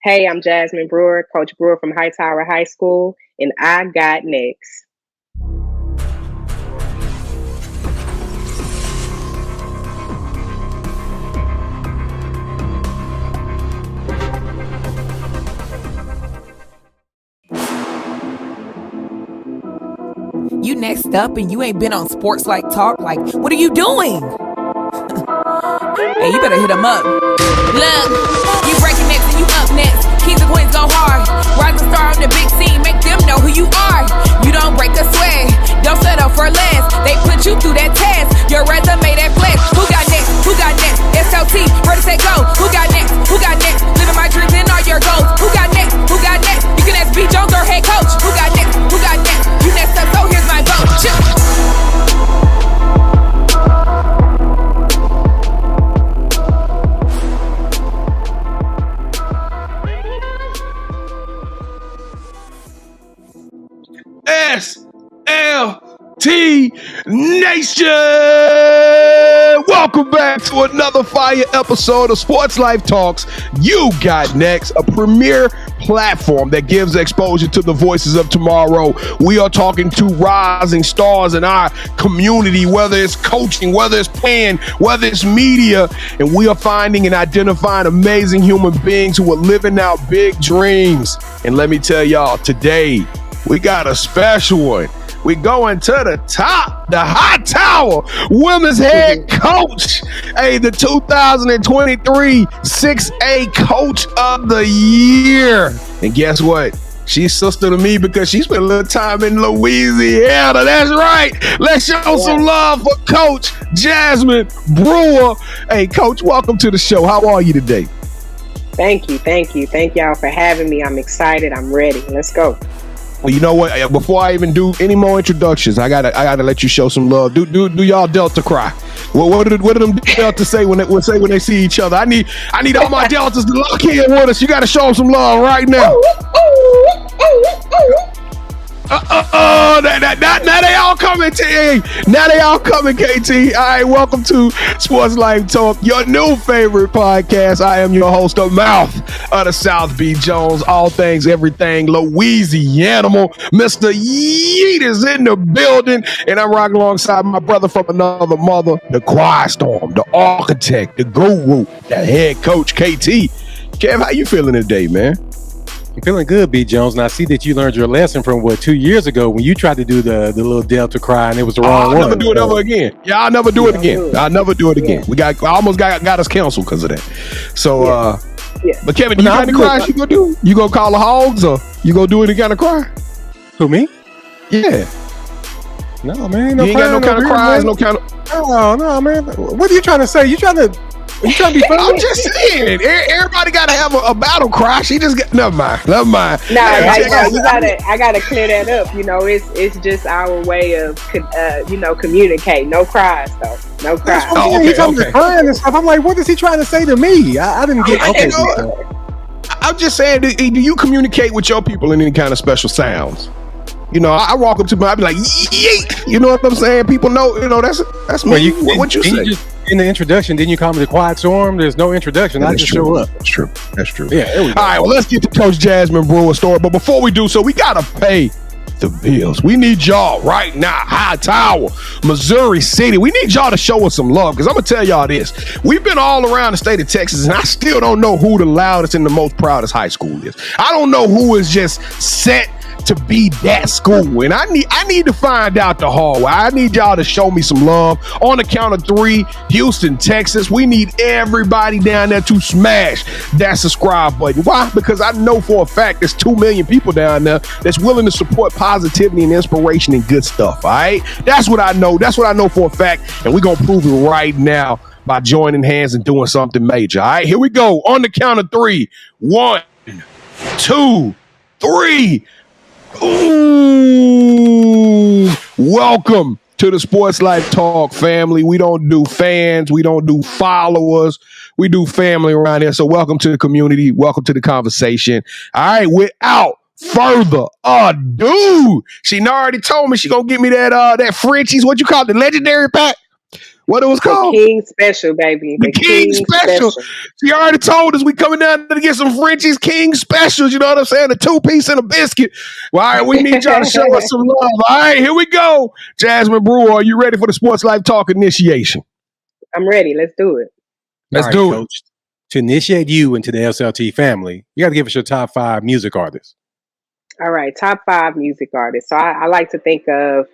Hey, I'm Jasmine Brewer, Coach Brewer from Hightower High School, and I got next. You next up and you ain't been on SportsLifeTalk. Like, what are you doing? Hey, you better hit him up. Look, you breaking next and you up next. Kings and queens go hard. Rise and star on the big scene. Make them know who you are. You don't break a sweat. Don't settle for less. They put you through that test. Your resume that flex. Who got next? Who got next? SLT, ready, set, go. Who got next? Who got next? Living my dreams and all your goals. Who got next? Who got next? You can ask B. Jones or head coach. Who got next? Who got next? You next up, so here's my vote. SLT Nation! Welcome back to another fire episode of Sports Life Talks. You got next, a premier platform that gives exposure to the voices of tomorrow. We are talking to rising stars in our community, whether it's coaching, whether it's playing, whether it's media, and we are finding and identifying amazing human beings who are living out big dreams. And let me tell y'all, today we got a special one. We going to the top, the Hightower women's head coach, the 2023 6A Coach of the Year. And guess what? She's sister to me because she spent a little time in Louisiana. That's right. Let's show some love for Coach Jasmine Brewer. Hey, Coach, welcome to the show. How are you today? Thank you. Thank y'all for having me. I'm excited. I'm ready. Let's go. Well, you know what? Before I even do any more introductions, I gotta let you show some love. Do y'all Delta cry? Well, what do them Delta say when they see each other? I need all my Deltas to lock in with us. You gotta show them some love right now. Now they all coming, T. Now they all coming, KT. All right, welcome to Sports Life Talk, your new favorite podcast. I am your host, the mouth of the South B. Jones, all things, everything, Louisiana. Mr. Yeet is in the building, and I'm rocking alongside my brother from another mother, the Quiet Storm, the architect, the guru, the head coach, KT. Kev, how you feeling today, man? I'm feeling good, B. Jones, and I see that you learned your lesson from 2 years ago when you tried to do the little Delta cry and it was the wrong one. I'll never do it ever again. Yeah, I'll never do it again. I'll never do it again. I almost got us canceled because of that. So, but Kevin, you got any cries you gonna do? You gonna call the Hogs or you gonna do any kind of cry? Who, me? Yeah. No, man. You ain't got no kind of cries, no kind of. No, man. What are you trying to say? You trying to be funny? I'm just saying. Everybody got to have a battle cry. She just got. Never mind. No, I gotta clear that up. You know, it's just our way of communicate. No cries though. No cries. He's crying and stuff. I'm like, what is he trying to say to me? I didn't get. Okay. I'm just saying. Do you communicate with your people in any kind of special sounds? You know, I walk up to them, I be like, yeet. You know what I'm saying? People know, that's me. What you say? In the introduction, didn't you call me the Quiet Storm? There's no introduction. I just show up. That's true. Yeah, there we go. All right, well, let's get to Coach Jasmine Brewer story. But before we do so, we got to pay the bills. We need y'all right now. Hightower, Missouri City. We need y'all to show us some love because I'm going to tell y'all this. We've been all around the state of Texas, and I still don't know who the loudest and the most proudest high school is. I don't know who is just set to be that school, and I need to find out the hallway. I need y'all to show me some love. On the count of 3, Houston, Texas, we need everybody down there to smash that subscribe button. Why? Because I know for a fact there's 2 million people down there that's willing to support positivity and inspiration and good stuff. All right, that's what I know. That's what I know for a fact, and we're gonna prove it right now by joining hands and doing something major. All right, here we go. On the count of 3, 1, 2, 3. Ooh, welcome to the Sports Life Talk family. We don't do fans. We don't do followers. We do family around here. So welcome to the community. Welcome to the conversation. All right, without further ado, she already told me she gonna get me that Frenchie's, what you call it, the legendary pack. What it was The called? King Special, baby. The King Special. She already told us we coming down to get some Frenchie's King Specials. You know what I'm saying? A 2-piece and a biscuit. Well, all right, we need y'all to show us some love. All right, here we go. Jasmine Brewer, are you ready for the Sports Life Talk initiation? I'm ready. Let's do it. Let's do it. Coach. To initiate you into the SLT family, you got to give us your top 5 music artists. All right, top 5 music artists. So I like to think of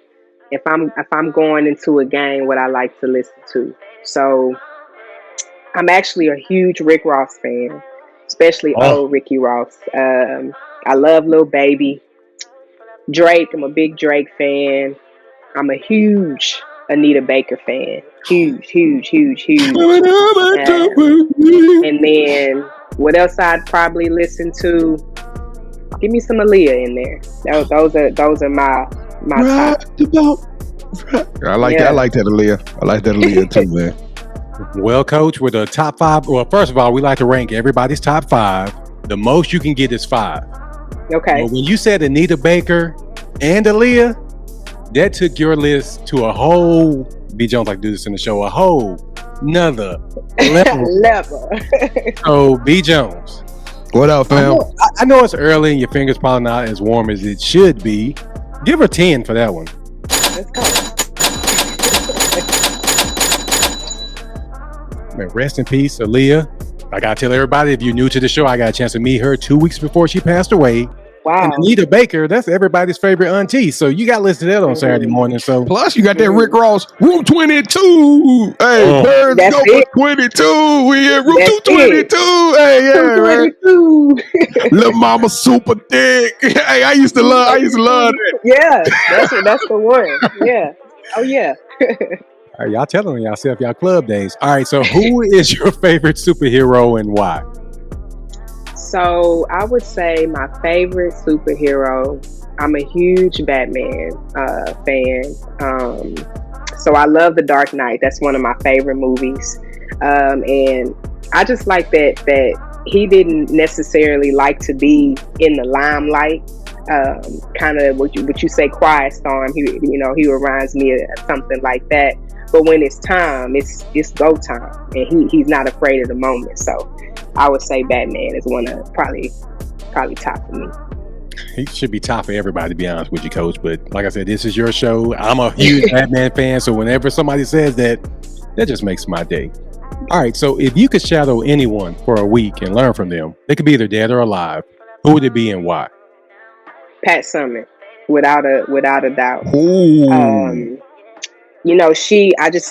if I'm going into a game, what I like to listen to. So I'm actually a huge Rick Ross fan, especially old Ricky Ross. I love Lil Baby. Drake, I'm a big Drake fan. I'm a huge Anita Baker fan. Huge. And then what else I'd probably listen to? Give me some Aaliyah in there. Those are my top. I like that. I like that Aaliyah. I like that Aaliyah too, man. Well, Coach, with the top 5, well, first of all, we like to rank everybody's top 5. The most you can get is 5. Okay. Well, when you said Anita Baker and Aaliyah, that took your list to a whole, B. Jones like to do this in the show, a whole nother level. So, B. Jones. What up, fam? I know it's early and your fingers probably not as warm as it should be. Give her 10 for that one. Let's go. Man, rest in peace, Aaliyah. I gotta tell everybody, if you're new to the show, I got a chance to meet her 2 weeks before she passed away. Wow. And Anita Baker, that's everybody's favorite auntie. So you got listed that on Saturday morning. So plus you got that Rick Ross, Room 22. Hey, birds That's go it. for 22. We in Room That's 222. Hey, yeah. 222. Little mama super thick. Hey, I used to love that. Yeah, that's the one. Yeah. Oh yeah. all right, y'all telling yourself y'all club days. All right, so who is your favorite superhero and why? So I would say my favorite superhero. I'm a huge Batman fan. So I love The Dark Knight. That's one of my favorite movies. And I just like that he didn't necessarily like to be in the limelight. Kind of what you say, quiet storm. He reminds me of something like that. But when it's time, it's go time, and he's not afraid of the moment. So I would say Batman is one of probably top for me. He should be top for everybody, to be honest with you, Coach. But like I said, this is your show. I'm a huge Batman fan, so whenever somebody says that just makes my day. All right, so if you could shadow anyone for a week and learn from them, they could be either dead or alive. Who would it be and why? Pat Summitt, without a doubt. Ooh.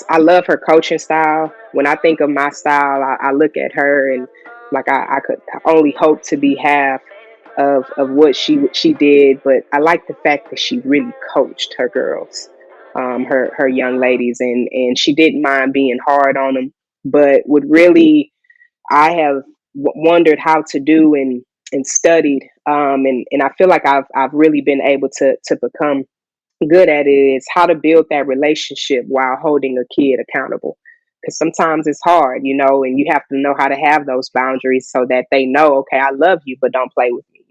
I love her coaching style. When I think of my style, I look at her and like I could only hope to be half of what she did, but I like the fact that she really coached her girls, her young ladies, and she didn't mind being hard on them, but would really, I have wondered how to do and studied, and I feel like I've really been able to become good at it, is how to build that relationship while holding a kid accountable. Because sometimes it's hard, and you have to know how to have those boundaries so that they know, okay, I love you, but don't play with me,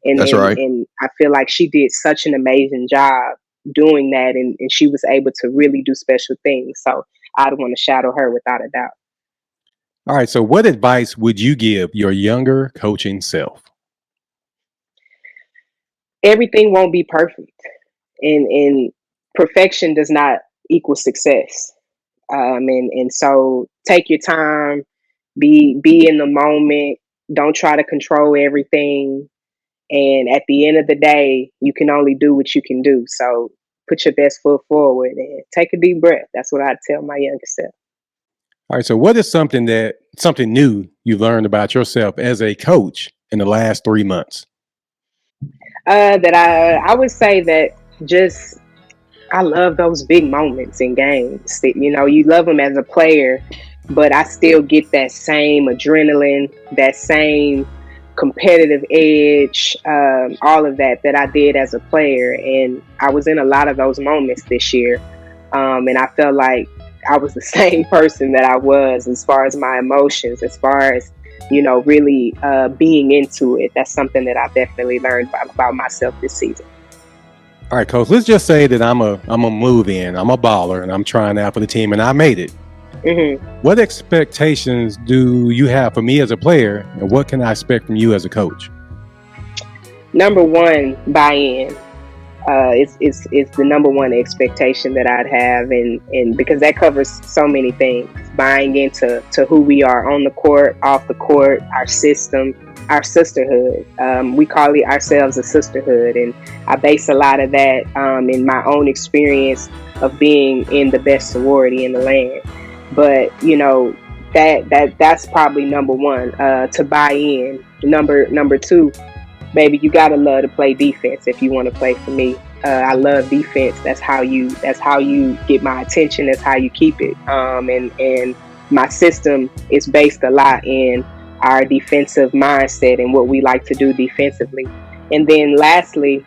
And that's right. And I feel like she did such an amazing job doing that, and she was able to really do special things. So I'd want to shadow her without a doubt. All right, so what advice would you give your younger coaching self? Everything won't be perfect. And perfection does not equal success. And so take your time, be in the moment. Don't try to control everything. And at the end of the day, you can only do what you can do. So put your best foot forward and take a deep breath. That's what I tell my younger self. All right, so what is something new you learned about yourself as a coach in the last 3 months? That I would say that just I love those big moments in games. That, you love them as a player, but I still get that same adrenaline, that same competitive edge, all of that I did as a player. And I was in a lot of those moments this year. And I felt like I was the same person that I was as far as my emotions, as far as, really being into it. That's something that I definitely learned about myself this season. All right, coach. Let's just say that I'm a move in. I'm a baller, and I'm trying out for the team, and I made it. Mm-hmm. What expectations do you have for me as a player, and what can I expect from you as a coach? Number one, buy-in. It's the number one expectation that I'd have, and because that covers so many things. Buying into who we are on the court, off the court, our system, our sisterhood. We call it ourselves a sisterhood, and I base a lot of that in my own experience of being in the best sorority in the land. But you know, that's probably number one, to buy in. Number two, baby, you gotta love to play defense if you want to play for me. I love defense. That's how you get my attention. That's how you keep it. And my system is based a lot in our defensive mindset and what we like to do defensively. And then lastly,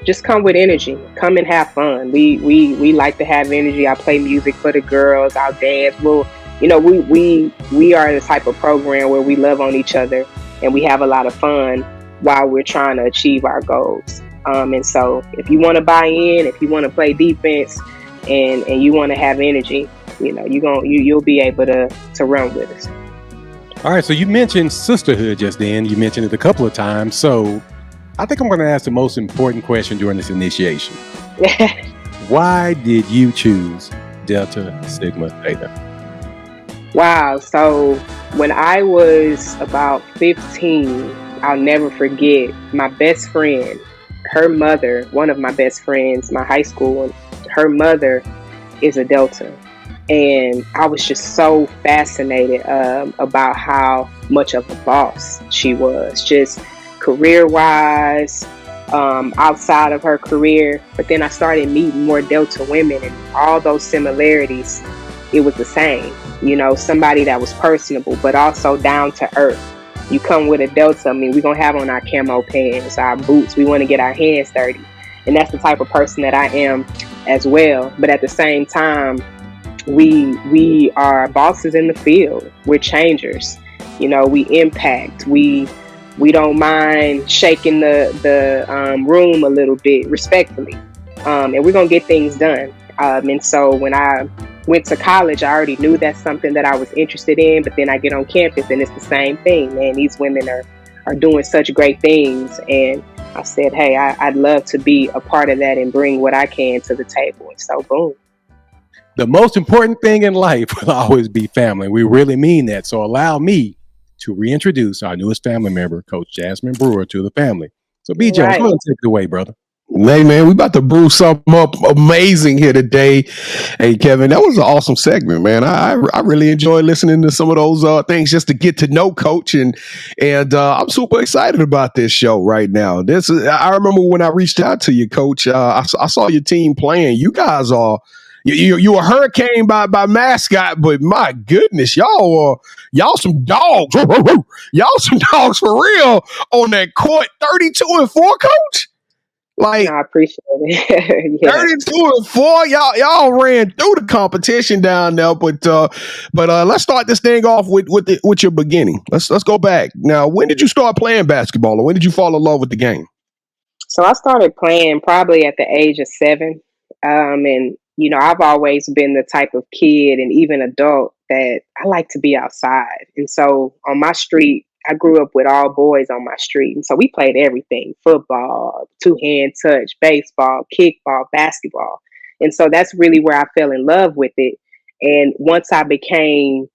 just come with energy. Come and have fun. We like to have energy. I play music for the girls. I'll dance. Well, you know, we are the type of program where we love on each other and we have a lot of fun while we're trying to achieve our goals. And so if you want to buy in, if you want to play defense and you want to have energy, you know, you'll be able to run with us. All right. So you mentioned sisterhood just then. You mentioned it a couple of times. So I think I'm going to ask the most important question during this initiation. Why did you choose Delta Sigma Theta? Wow. So when I was about 15, I'll never forget my best friend, her mother, one of my best friends, my high school, her mother is a Delta. And I was just so fascinated about how much of a boss she was, just career-wise, outside of her career. But then I started meeting more Delta women, and all those similarities, it was the same. You know, somebody that was personable, but also down to earth. You come with a Delta, I mean, we're going to have on our camo pants, our boots. We want to get our hands dirty. And that's the type of person that I am as well. But at the same time, we are bosses in the field. We're changers. You know, we impact. We don't mind shaking the room a little bit respectfully. And we're going to get things done. And so when I went to college, I already knew that's something that I was interested in, but then I get on campus and it's the same thing, man. These women are doing such great things. And I said, hey, I'd love to be a part of that and bring what I can to the table. And so, boom. The most important thing in life will always be family. We really mean that. So allow me to reintroduce our newest family member, Coach Jasmine Brewer, to the family. So BJ, Right. go ahead and take it away, brother. Hey, man, we about to brew something up amazing here today. Hey, Kevin, that was an awesome segment, man. I really enjoyed listening to some of those things just to get to know Coach, and I'm super excited about this show right now. I remember when I reached out to you, Coach. I saw your team playing. You guys are you a hurricane by mascot, but my goodness, y'all some dogs. Y'all some dogs for real on that court. 32-4, Coach. Like, No, I appreciate it. Yeah. 32-4, y'all ran through the competition down there, but let's start this thing off with your beginning. Let's go back. Now, when did you start playing basketball, or when did you fall in love with the game? So I started playing probably at the age of 7. And, you know, I've always been the type of kid and even adult that I like to be outside. And so on my street, I grew up with all boys on my street. And so we played everything: football, two-hand touch, baseball, kickball, basketball. And so that's really where I fell in love with it. And once I became,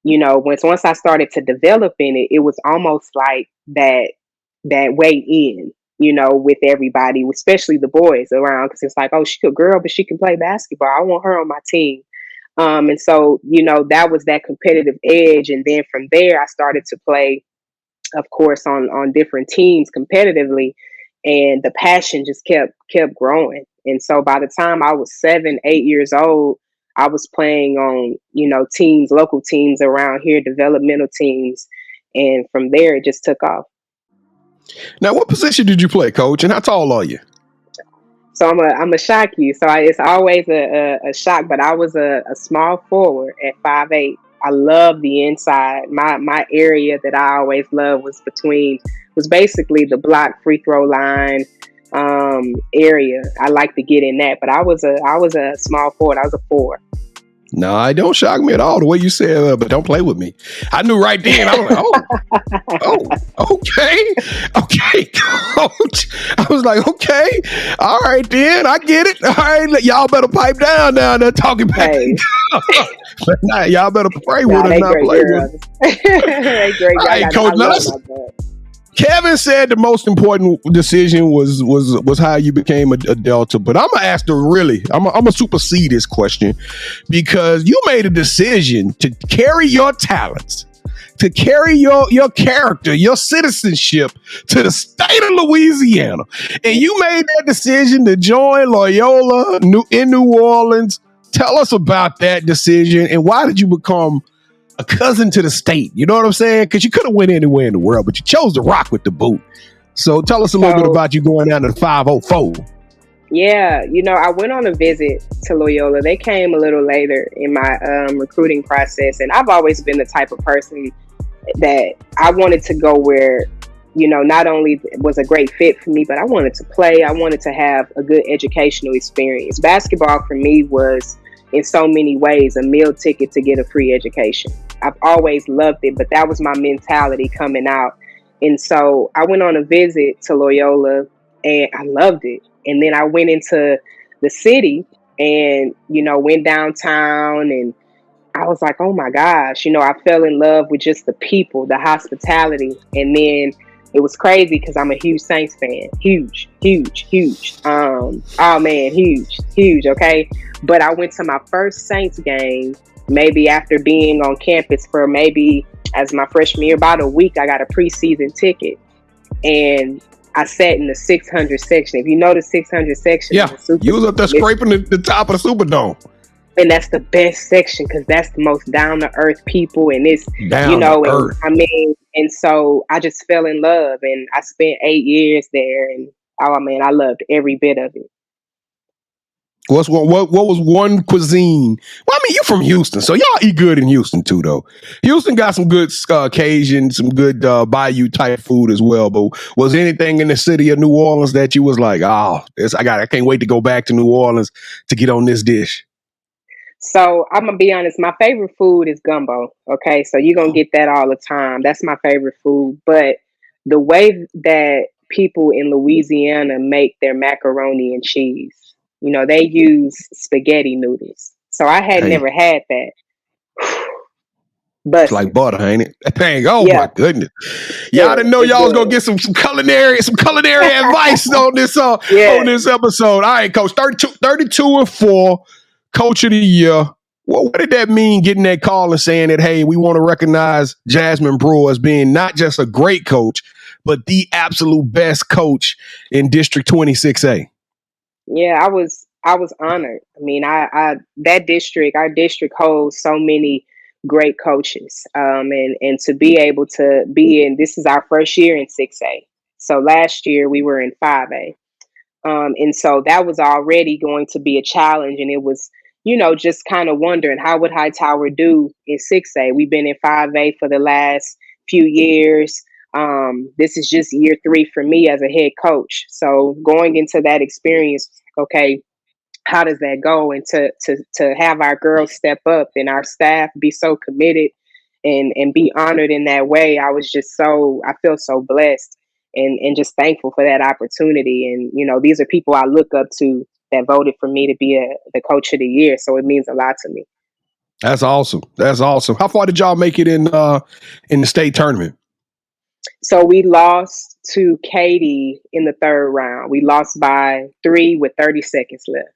you know, once I started to develop in it, it was almost like that way in, you know, with everybody, especially the boys around, because it's like, oh, she's a girl, but she can play basketball. I want her on my team. And so, you know, that was that competitive edge. And then from there, I started to play, of course, on different teams competitively, and the passion just kept growing. And so by the time I was 7, 8 years old, I was playing on, you know, teams, local teams around here, developmental teams. And from there, it just took off. Now, what position did you play, Coach, and how tall are you? So I'm a shock you. So it's always a shock, but I was a small forward at 5'8". I love the inside. My area that I always loved was basically the block, free throw line, area. I like to get in that, but I was a small forward. I was a 4. No, it don't shock me at all the way you said, but don't play with me. I knew right then. I was like, okay, coach. I was like, okay, all right then, I get it. All right, y'all better pipe down there talking back. Hey. But nah, y'all better pray with us, not play with us. They great. All right, coach. Kevin said the most important decision was how you became a Delta, but I'm gonna ask I'm gonna supersede this question, because you made a decision to carry your talents, to carry your character, your citizenship to the state of Louisiana, and you made that decision to join Loyola in New Orleans. Tell us about that decision, and why did you become a cousin to the state? You know what I'm saying? Because you could have went anywhere in the world, but you chose to rock with the boot. So tell us a little bit about you going down to the 504. Yeah, I went on a visit to Loyola. They came a little later in my recruiting process, and I've always been the type of person that I wanted to go where, not only was a great fit for me, but I wanted to play. I wanted to have a good educational experience. Basketball for me was, in so many ways, a meal ticket to get a free education. I've always loved it, but that was my mentality coming out. And so I went on a visit to Loyola and I loved it. And then I went into the city and, went downtown, and I was like, oh my gosh, I fell in love with just the people, the hospitality. And then it was crazy because I'm a huge Saints fan. Huge. Oh man, huge. Okay. But I went to my first Saints game, maybe after being on campus for maybe as my freshman year, about a week. I got a preseason ticket and I sat in the 600 section. If you know the 600 section, yeah, you was up there scraping the top of the Superdome. And that's the best section because that's the most down to earth people, and it's and so I just fell in love, and I spent 8 years there, and I loved every bit of it. What was one cuisine? Well, I mean, you're from Houston, so y'all eat good in Houston too, though. Houston got some good Cajun, some good Bayou type food as well. But was there anything in the city of New Orleans that you was like, I can't wait to go back to New Orleans to get on this dish? So I'm gonna be honest, my favorite food is gumbo. Okay, so you're gonna get that all the time. That's my favorite food. But the way that people in Louisiana make their macaroni and cheese, they use spaghetti noodles. So I had never had that. But it's like butter, ain't it? Dang, my goodness. Y'all didn't know y'all was gonna get some culinary advice on this episode. All right, coach, 32-4. Coach of the year. Well, what did that mean, getting that call and saying that, hey, we want to recognize Jasmine Brewer as being not just a great coach, but the absolute best coach in District 26A? Yeah, I was honored. I mean, our district holds so many great coaches. And to be able to be in, this is our first year in 6A. So last year we were in 5A. And so that was already going to be a challenge. And it was, just kind of wondering, how would Hightower do in 6A? We've been in 5A for the last few years. This is just year 3 for me as a head coach. So going into that experience, okay, how does that go? And to have our girls step up and our staff be so committed and be honored in that way, I feel so blessed. And just thankful for that opportunity. And, these are people I look up to that voted for me to be the coach of the year. So it means a lot to me. That's awesome. How far did y'all make it in the state tournament? So we lost to Katy in the 3rd round. We lost by 3 with 30 seconds left.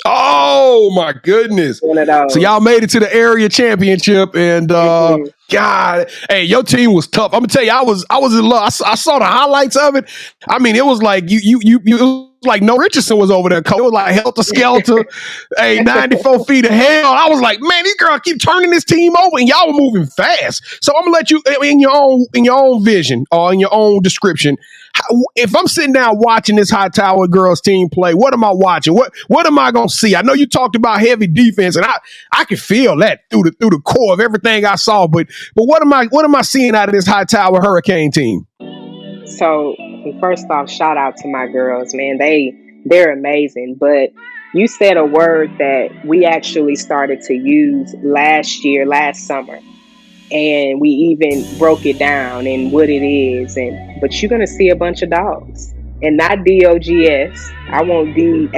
Oh my goodness. So y'all made it to the area championship, and God, hey, your team was tough. I'm gonna tell you, I was in love. I saw the highlights of it. I mean, it was like you it was like no Richardson was over there. It was like helter skelter, 94 feet of hell. I was like, man, these girls keep turning this team over, and y'all were moving fast. So I'm gonna let you, in your own vision or in your own description, if I'm sitting down watching this Hightower girls team play, what am I watching? What am I gonna see? I know you talked about heavy defense, and I can feel that through the core of everything I saw. But what am I seeing out of this Hightower Hurricane team? So And first off, shout out to my girls, man. They're amazing. But you said a word that we actually started to use last summer. And we even broke it down and what it is. But you're gonna see a bunch of dogs. And not DOGS. I want DAWGS.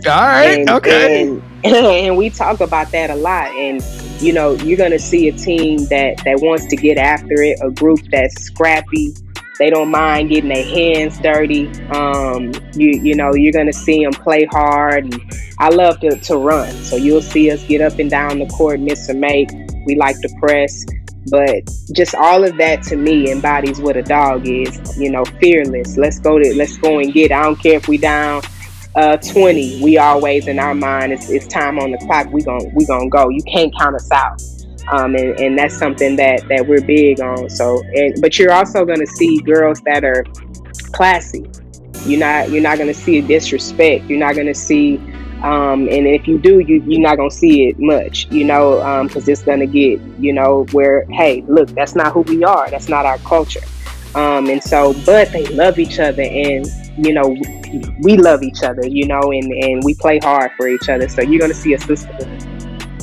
All right. Okay. And we talk about that a lot. And you know, you're gonna see a team that wants to get after it, a group that's scrappy. They don't mind getting their hands dirty. You know, you're gonna see them play hard. And I love to run, so you'll see us get up and down the court, miss or make. We like to press, but just all of that to me embodies what a dog is. You know, fearless. Let's go and get it. I don't care if we down 20. We always in our mind it's time on the clock. We gonna go. You can't count us out. And that's something that we're big on. So, but you're also gonna see girls that are classy. You're not gonna see disrespect. You're not gonna see. And if you do, you're not going to see it much, you know, because it's going to get, you know, where, hey, look, that's not who we are. That's not our culture. And so, but they love each other and, you know, we love each other, you know, and we play hard for each other. So you're going to see a sisterhood.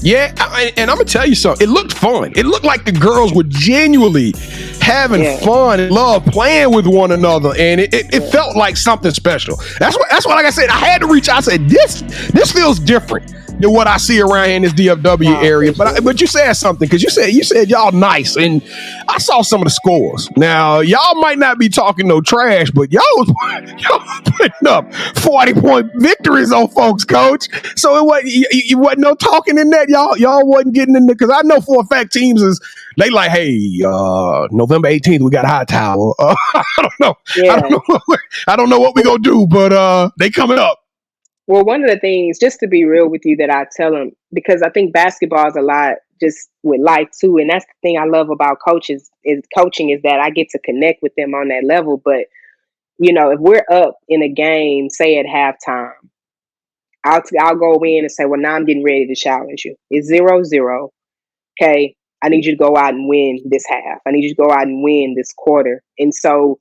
Yeah, and I'm gonna tell you something. It looked fun. It looked like the girls were genuinely having fun and love playing with one another, and it felt like something special. That's what. Like I said, I had to reach out. I said, this feels different than what I see around here in this DFW area. But you said something, because you said y'all nice, and I saw some of the scores. Now y'all might not be talking no trash, but y'all was putting up 40-point victories on folks, coach. So it wasn't no talking in that. Y'all wasn't getting in there, because I know for a fact teams they like, hey, November 18th we got Hightower. I don't know. Yeah. I don't know what we gonna do, but they coming up. Well, one of the things, just to be real with you, that I tell them, because I think basketball is a lot just with life too, and that's the thing I love about coaching is that I get to connect with them on that level. But you know, if we're up in a game, say at halftime, I'll go in and say, well, now I'm getting ready to challenge you. It's 0-0. Okay, I need you to go out and win this half. I need you to go out and win this quarter. And so,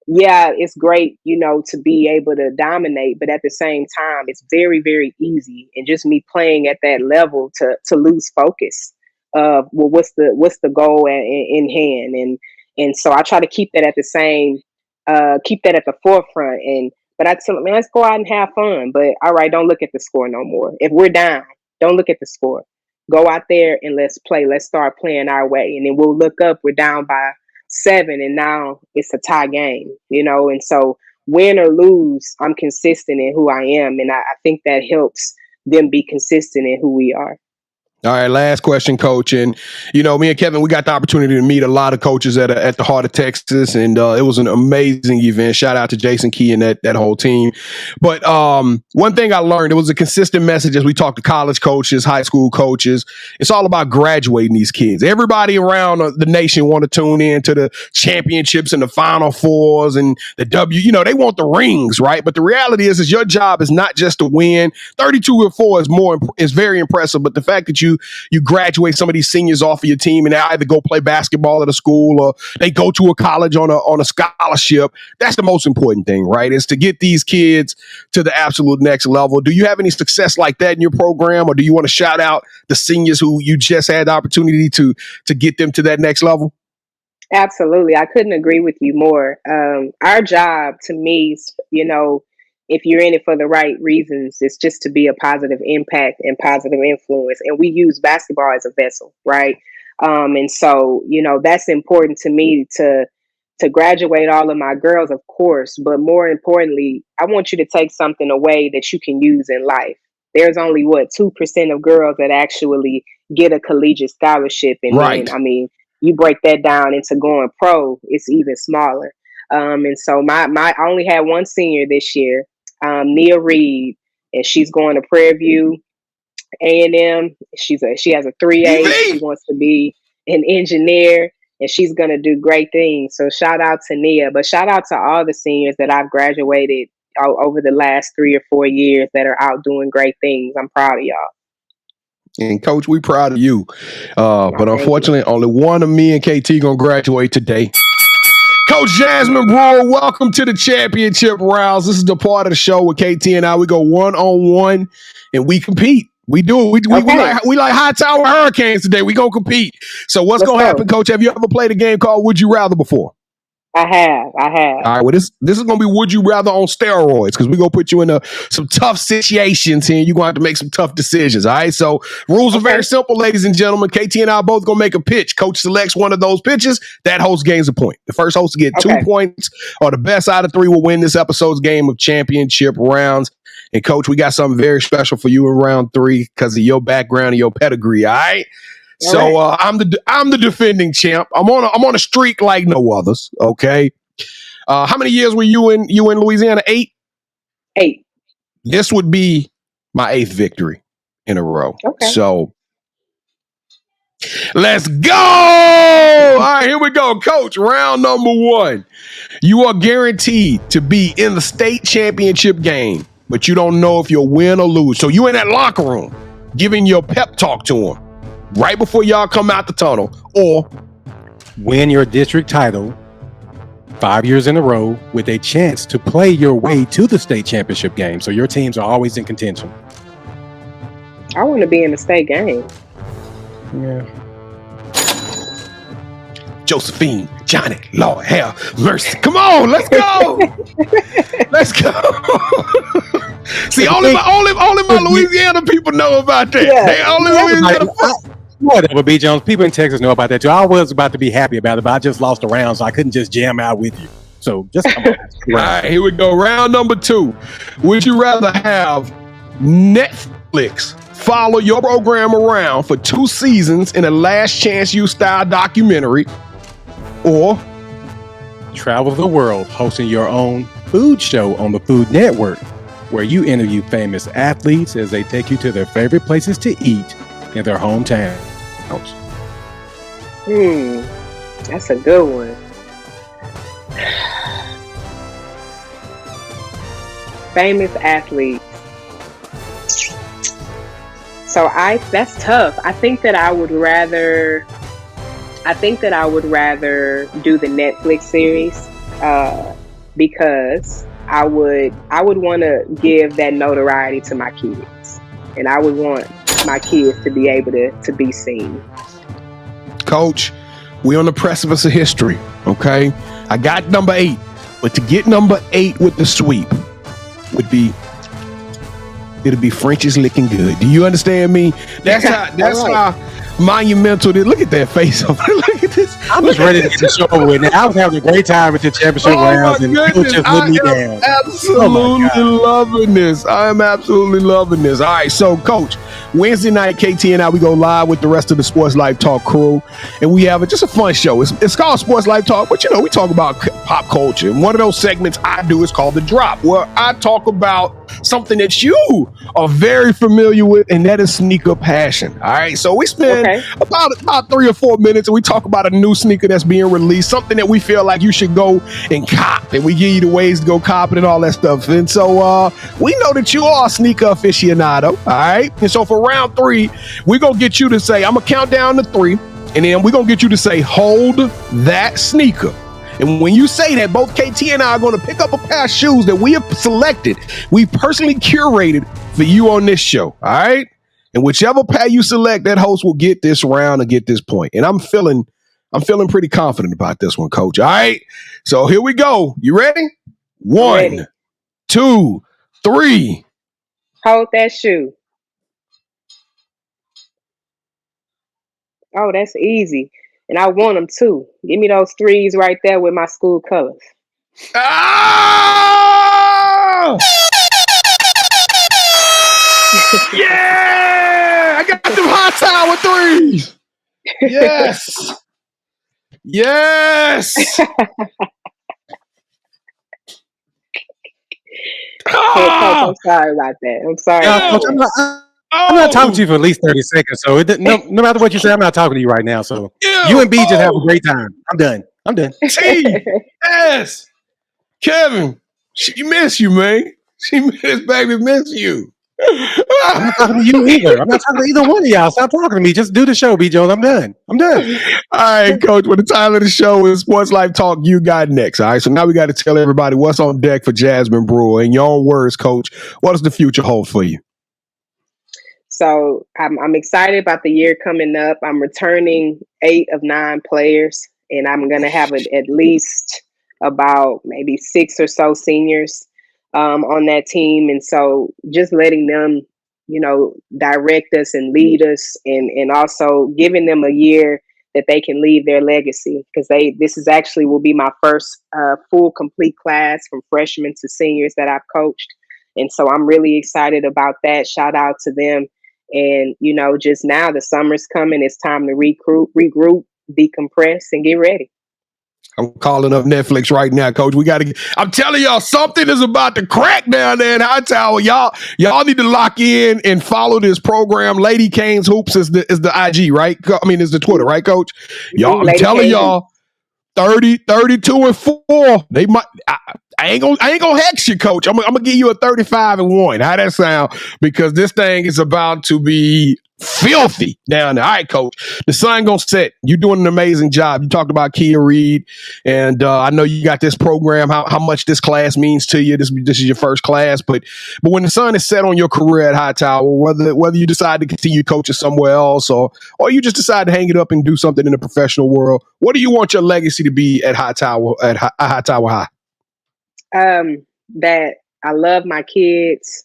yeah, it's great, you know, to be able to dominate, but at the same time, it's very, very easy. And just me playing at that level to lose focus of, well, what's the goal in hand? And so I try to keep that at the forefront. But I tell them, man, let's go out and have fun. But all right, don't look at the score no more. If we're down, don't look at the score. Go out there and let's play. Let's start playing our way. And then we'll look up, we're down by 7, and now it's a tie game, you know? And so win or lose, I'm consistent in who I am. And I think that helps them be consistent in who we are. All right, last question, Coach. And, you know, me and Kevin, we got the opportunity to meet a lot of coaches at the heart of Texas, and it was an amazing event. Shout out to 𝐥𝐸𝐬 and that whole team. But one thing I learned, it was a consistent message as we talked to college coaches, high school coaches. It's all about graduating these kids. Everybody around the nation want to tune in to the championships and the Final Fours and the W. You know, they want the rings, right? But the reality is your job is not just to win. 32-4 is very impressive, but the fact that you graduate some of these seniors off of your team and they either go play basketball at a school or they go to a college on a scholarship. That's the most important thing, right? Is to get these kids to the absolute next level. Do you have any success like that in your program, or do you want to shout out the seniors who you just had the opportunity to get them to that next level? Absolutely. I couldn't agree with you more. Our job, to me, you know, if you're in it for the right reasons, it's just to be a positive impact and positive influence. And we use basketball as a vessel, right? And so, you know, that's important to me to graduate all of my girls, of course. But more importantly, I want you to take something away that you can use in life. There's only 2% of girls that actually get a collegiate scholarship. And right. Then, I mean, you break that down into going pro, it's even smaller. And so I only had one senior this year. Nia Reed, and she's going to Prairie View A&M. She has a 3A. She wants to be an engineer, and she's going to do great things. So shout out to Nia, but shout out to all the seniors that I've graduated over the last 3 or 4 years that are out doing great things. I'm proud of y'all. And Coach, we proud of you. But unfortunately, only one of me and KT gonna graduate today. Coach Jasmine Brewer, welcome to the championship rounds. This is the part of the show with KT and I. We go one-on-one and we compete. We do. We like Hightower Hurricanes today. We gonna compete. So what's gonna happen, Coach? Have you ever played a game called Would You Rather before? I have. All right. Well, this is gonna be Would You Rather on steroids because we're gonna put you in some tough situations here. You're gonna have to make some tough decisions. All right. So rules are very simple, ladies and gentlemen. KT and I are both gonna make a pitch. Coach selects one of those pitches. That host gains a point. The first host to get 2 points or the best out of 3 will win this episode's game of championship rounds. And Coach, we got something very special for you in round 3 because of your background and your pedigree. All right. So I'm the defending champ. I'm on a streak like no others. Okay. How many years were you in Louisiana? 8? 8. This would be my 8th victory in a row. Okay. So let's go. All right, here we go. Coach, round number 1. You are guaranteed to be in the state championship game, but you don't know if you'll win or lose. So you in that locker room giving your pep talk to them right before y'all come out the tunnel, or win your district title 5 years in a row with a chance to play your way to the state championship game. So your teams are always in contention. I want to be in the state game. Yeah. Josephine, Johnny, Lord have mercy. Come on, let's go. Let's go. See, only my Louisiana people know about that. Yeah. They only Louisiana. Whatever, B. Jones. People in Texas know about that too. I was about to be happy about it, but I just lost a round, so I couldn't just jam out with you. So just come on. All right, here we go. Round number 2. Would you rather have Netflix follow your program around for 2 seasons in a Last Chance U style documentary, or travel the world hosting your own food show on the Food Network, where you interview famous athletes as they take you to their favorite places to eat in their hometown? That's a good one. Famous athletes. So that's tough. I think that I would rather do the Netflix series because I would want to give that notoriety to my kids, and I would want my kids to be able to be seen. Coach, we're on the precipice of history. Okay, I got number 8, but to get number 8 with the sweep it'll be French's Licking Good. Do you understand me? That's how monumental. Look at that face. Look at this. I'm just ready to get the show over with. Now, I was having a great time with the championship rounds, and people just let me down. Absolutely loving this. I am absolutely loving this. All right, so Coach, Wednesday night, KT and I, we go live with the rest of the Sports Life Talk crew, and we have just a fun show. It's called Sports Life Talk, but we talk about pop culture. And one of those segments I do is called The Drop, where I talk about something that you are very familiar with, and that is sneaker passion. All right, so we spend about 3 or 4 minutes, and we talk about a new sneaker that's being released, something that we feel like you should go and cop, and we give you the ways to go cop it and all that stuff. And so we know that you are a sneaker aficionado. All right, and so for round 3, we're gonna get you to say, I'm gonna count down to 3, and then we're gonna get you to say, hold that sneaker. And when you say that, both KT and I are going to pick up a pair of shoes that we have selected, we personally curated for you on this show. All right. And whichever pair you select, that host will get this round and get this point. And I'm feeling pretty confident about this one, Coach. All right. So here we go. You ready? 1, 2, 3. Hold that shoe. Oh, that's easy. And I want them too. Give me those 3s right there with my school colors. Oh! Yeah! I got them Hightower 3s. Yes. Yes. Hey, Coach, I'm sorry about that. I'm sorry. Coach, I'm not talking to you for at least 30 seconds. So no matter what you say, I'm not talking to you right now. So you and B just have a great time. I'm done. Yes. Kevin, she miss you, man. Baby miss you. I'm not talking to you either. I'm not talking to either one of y'all. Stop talking to me. Just do the show, B. Jones. I'm done. I'm done. All right, Coach. Well, the title of the show is Sports Life Talk. You got next. All right. So now we got to tell everybody what's on deck for Jasmine Brewer. In your own words, Coach, what does the future hold for you? So I'm excited about the year coming up. I'm returning 8 of 9 players, and I'm going to have at least about maybe 6 or so seniors on that team. And so just letting them, direct us and lead us, and also giving them a year that they can leave their legacy, because this is actually will be my first full complete class from freshmen to seniors that I've coached. And so I'm really excited about that. Shout out to them. And, just now the summer's coming. It's time to regroup, decompress, and get ready. I'm calling up Netflix right now, Coach. I'm telling y'all, something is about to crack down there in Hightower. Y'all need to lock in and follow this program. Lady Canes Hoops is the IG, right? I mean, is the Twitter, right, Coach? Y'all, I'm telling y'all, 30, 32 and 4. They might. I ain't gonna hex you, Coach. I'm gonna give you a 35 and 1. How that sound? Because this thing is about to be filthy down there. All right, Coach. The sun gonna set. You're doing an amazing job. You talked about 𝐥𝐤𝐬𝐬, and I know you got this program. How much this class means to you. This is your first class, but when the sun is set on your career at Hightower, whether you decide to continue coaching somewhere else or you just decide to hang it up and do something in the professional world, what do you want your legacy to be at Hightower High? That I love my kids.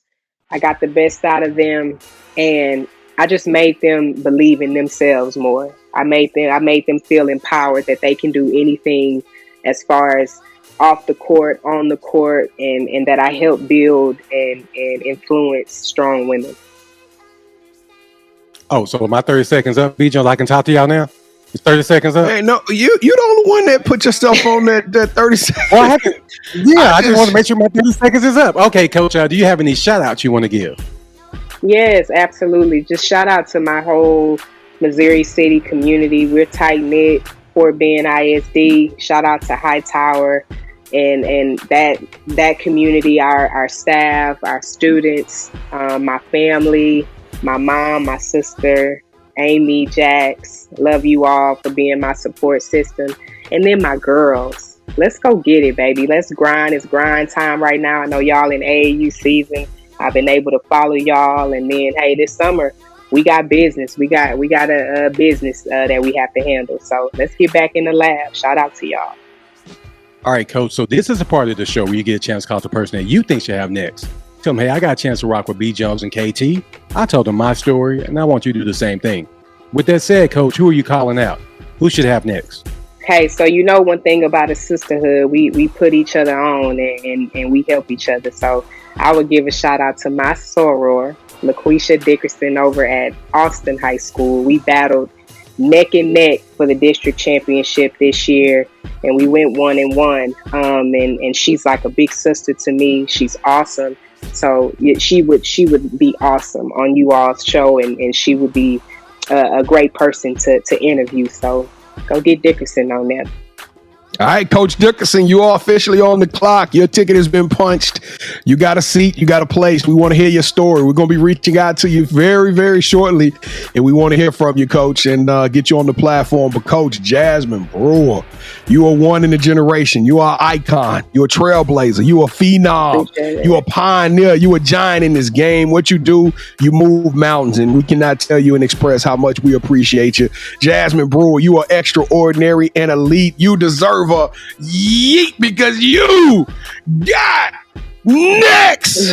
I got the best out of them, and I just made them believe in themselves more. I made them feel empowered that they can do anything as far as off the court, on the court, and that I help build and influence strong women. Oh, so my 30 seconds up, B. Jones, I can talk to y'all now? It's 30 seconds up. Hey, no, you the only one that put yourself on that 30 seconds. Well, I just want to make sure my 30 seconds is up. Okay, Coach, do you have any shout outs you want to give? Yes, absolutely. Just shout out to my whole Missouri City community. We're tight knit. Fort Bend ISD. Shout out to Hightower and that community, our staff, our students, my family, my mom, my sister, Amy, Jax. Love you all for being my support system. And then my girls. Let's go get it, baby. Let's grind. It's grind time right now. I know y'all in AAU season. I've been able to follow y'all. And then, hey, this summer, we got business. We got a business that we have to handle. So let's get back in the lab. Shout out to y'all. All right, Coach. So this is a part of the show where you get a chance to call the person that you think should have next. Tell them, hey, I got a chance to rock with B. Jones and KT. I told them my story, and I want you to do the same thing. With that said, Coach, who are you calling out? Who should have next? Hey, so one thing about a sisterhood, we put each other on and we help each other. So I would give a shout out to my soror, LaQuisha Dickerson over at Austin High School. We battled neck and neck for the district championship this year, and we went 1-1. And she's like a big sister to me. She's awesome. So she would be awesome on you all's show, and she would be a great person to interview. So go get Dickerson on that. All right, Coach Dickerson, you are officially on the clock. Your ticket has been punched. You got a seat. You got a place. We want to hear your story. We're going to be reaching out to you very, very shortly, and we want to hear from you, Coach, and get you on the platform. But, Coach Jasmine Brewer, you are one in a generation. You are an icon. You're a trailblazer. You are a phenom. You are a pioneer. You are a giant in this game. What you do, you move mountains, and we cannot tell you and express how much we appreciate you. Jasmine Brewer, you are extraordinary and elite. You deserve a yeet because you got next.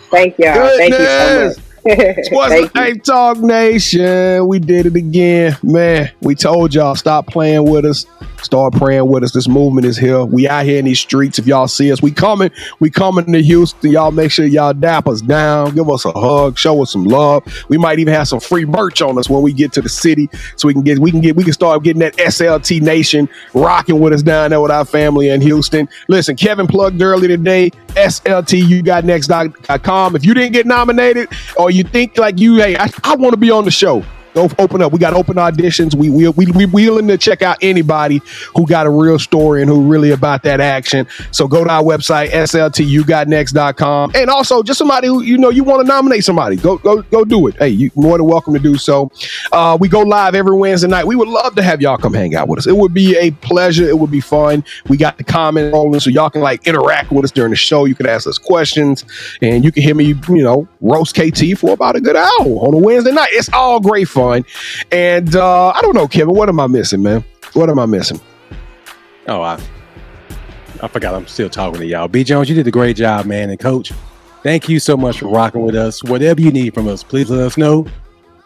Thank y'all. Goodness. Thank you so much. SportsLifeTalk Nation, we did it again, man. We told y'all, stop playing with us, start praying with us. This movement is here. We out here in these streets. If y'all see us, we coming to Houston. Y'all make sure y'all dap us down, give us a hug, show us some love. We might even have some free merch on us when we get to the city, so we can start getting that SLT Nation rocking with us down there with our family in Houston. Listen, Kevin plugged early today, SLTUGotNext.com. If you didn't get nominated, or you think like hey, I want to be on the show, Go open up. We got open auditions. We willing to check out anybody who got a real story and who really about that action. So go to our website, sltugotnext.com. And also just somebody who, you want to nominate somebody. Go do it. Hey, you're more than welcome to do so. We go live every Wednesday night. We would love to have y'all come hang out with us. It would be a pleasure. It would be fun. We got the comment rolling so y'all can interact with us during the show. You can ask us questions and you can hear me, roast KT for about a good hour on a Wednesday night. It's all great fun. And I don't know, Kevin, what am I missing, man? What am I missing? Oh, I forgot I'm still talking to y'all. B. Jones, you did a great job, man. And Coach, thank you so much for rocking with us. Whatever you need from us, please let us know.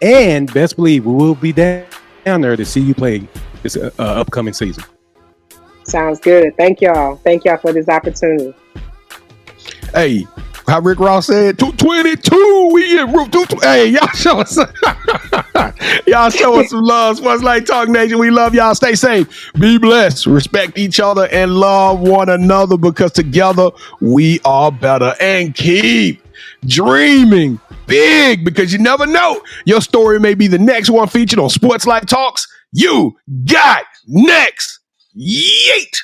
And best believe we will be down there to see you play this upcoming season. Sounds good. Thank y'all. Thank y'all for this opportunity. Hey, how Rick Ross said, 222, we in room 2. Hey, y'all show us y'all show us some love. Sports Life Talk Nation, we love y'all. Stay safe, be blessed, respect each other, and love one another, because together we are better. And keep dreaming big, because you never know, your story may be the next one featured on Sports Life Talks. You got next. Yeet.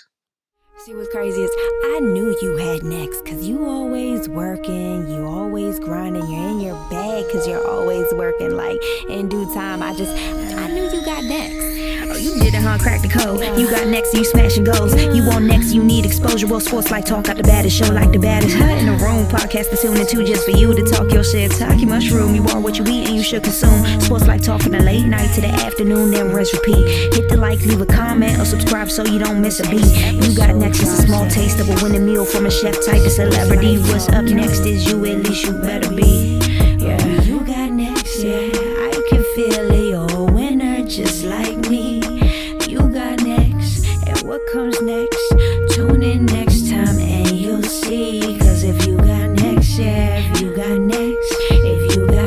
See, what's crazy is I knew you had next, cause you always working, you always grinding, you're in your bag cause you're always working. Like in due time, I knew you got next. Oh, you did it, huh? Crack the code. You got next, you smashing goals. You want next, you need exposure. Well, Sports Life Talk got the baddest show, like the baddest in the room. Podcast to tune into just for you to talk your shit. Talk your mushroom. You are what you eat and you should consume. Sports Life Talk from the late night to the afternoon, then rest repeat. Hit the like, leave a comment, or subscribe so you don't miss a beat. You got next is a small taste of a winning meal from a chef type of celebrity. What's up next is you, at least you better be. Yeah, you got next, yeah. I can feel it, you're a winner just like me. You got next, and what comes next? Tune in next time and you'll see. Cause if you got next, yeah, if you got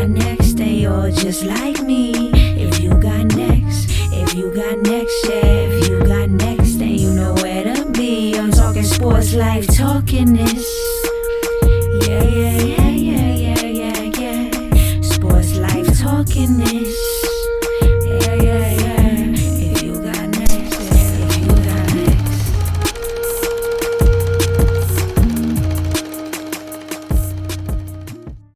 next, then you're just like me. If you got next, yeah, if you got next, then you know where to be. I'm talking Sports Life, talking this. Yeah. Sports Life, talking this.